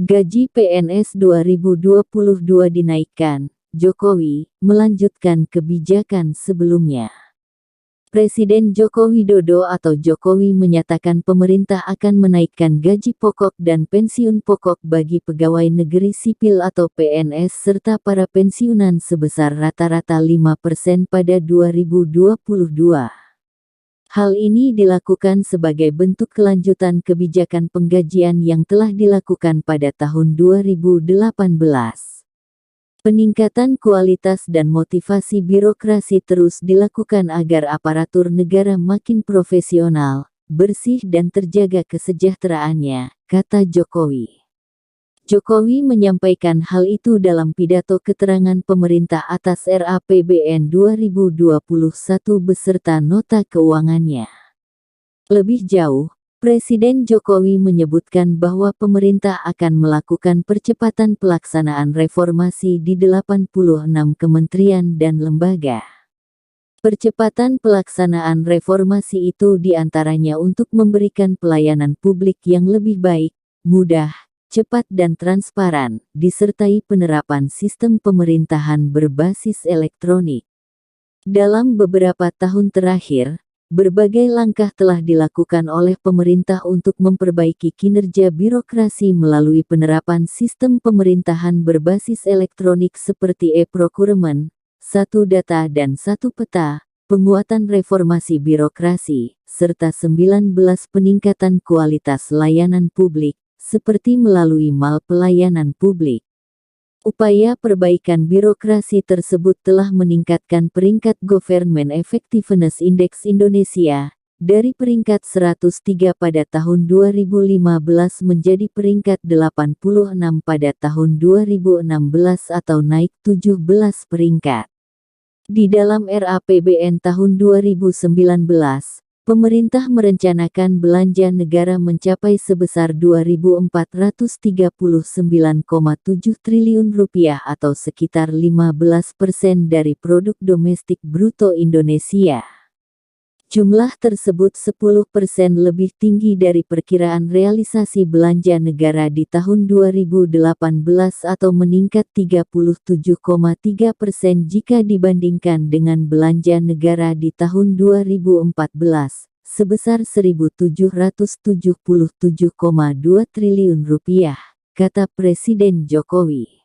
Gaji PNS 2022 dinaikkan, Jokowi melanjutkan kebijakan sebelumnya. Presiden Joko Widodo atau Jokowi menyatakan pemerintah akan menaikkan gaji pokok dan pensiun pokok bagi pegawai negeri sipil atau PNS serta para pensiunan sebesar rata-rata 5% pada 2022. Hal ini dilakukan sebagai bentuk kelanjutan kebijakan penggajian yang telah dilakukan pada tahun 2018. Peningkatan kualitas dan motivasi birokrasi terus dilakukan agar aparatur negara makin profesional, bersih dan terjaga kesejahteraannya, kata Jokowi. Jokowi menyampaikan hal itu dalam pidato keterangan pemerintah atas RAPBN 2021 beserta nota keuangannya. Lebih jauh, Presiden Jokowi menyebutkan bahwa pemerintah akan melakukan percepatan pelaksanaan reformasi di 86 kementerian dan lembaga. Percepatan pelaksanaan reformasi itu diantaranya untuk memberikan pelayanan publik yang lebih baik, mudah, cepat dan transparan, disertai penerapan sistem pemerintahan berbasis elektronik. Dalam beberapa tahun terakhir, berbagai langkah telah dilakukan oleh pemerintah untuk memperbaiki kinerja birokrasi melalui penerapan sistem pemerintahan berbasis elektronik seperti e-procurement, satu data dan satu peta, penguatan reformasi birokrasi, serta 19 peningkatan kualitas layanan publik, seperti melalui MAL pelayanan publik. Upaya perbaikan birokrasi tersebut telah meningkatkan peringkat Government Effectiveness Index Indonesia, dari peringkat 103 pada tahun 2015 menjadi peringkat 86 pada tahun 2016 atau naik 17 peringkat. Di dalam RAPBN tahun 2019, pemerintah merencanakan belanja negara mencapai sebesar Rp2.439,7 triliun atau sekitar 15% dari produk domestik bruto Indonesia. Jumlah tersebut 10% lebih tinggi dari perkiraan realisasi belanja negara di tahun 2018 atau meningkat 37,3% jika dibandingkan dengan belanja negara di tahun 2014, sebesar Rp1.777,2 triliun, kata Presiden Jokowi.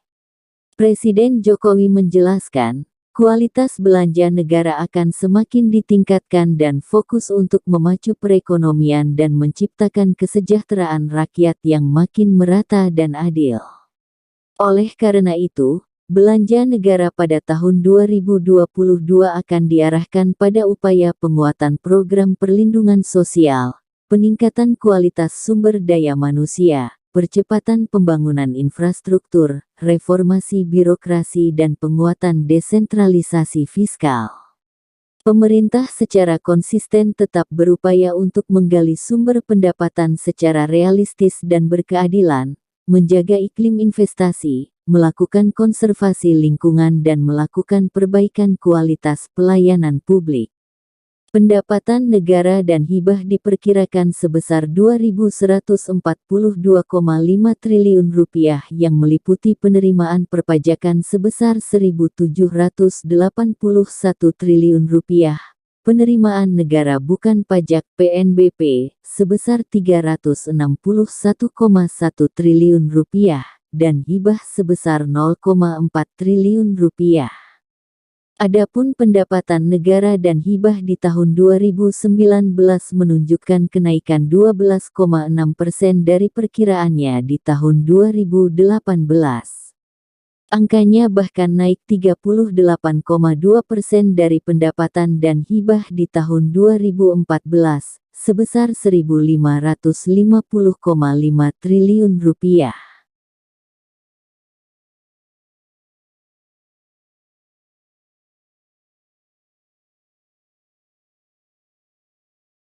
Presiden Jokowi menjelaskan, kualitas belanja negara akan semakin ditingkatkan dan fokus untuk memacu perekonomian dan menciptakan kesejahteraan rakyat yang makin merata dan adil. Oleh karena itu, belanja negara pada tahun 2022 akan diarahkan pada upaya penguatan program perlindungan sosial, peningkatan kualitas sumber daya manusia, percepatan pembangunan infrastruktur, reformasi birokrasi dan penguatan desentralisasi fiskal. Pemerintah secara konsisten tetap berupaya untuk menggali sumber pendapatan secara realistis dan berkeadilan, menjaga iklim investasi, melakukan konservasi lingkungan dan melakukan perbaikan kualitas pelayanan publik. Pendapatan negara dan hibah diperkirakan sebesar Rp2.142,5 triliun yang meliputi penerimaan perpajakan sebesar Rp1.781 triliun, penerimaan negara bukan pajak (PNBP) sebesar Rp361,1 triliun dan hibah sebesar Rp0,4 triliun. Adapun pendapatan negara dan hibah di tahun 2019 menunjukkan kenaikan 12,6% dari perkiraannya di tahun 2018. Angkanya bahkan naik 38,2% dari pendapatan dan hibah di tahun 2014, sebesar Rp1.550,5 triliun.